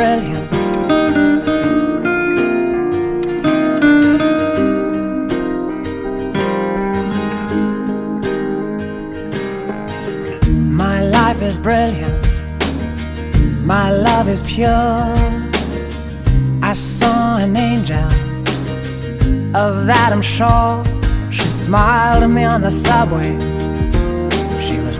brilliant. My life is brilliant. My love is pure. I saw an angel, of that I'm sure. She smiled at me on the subway.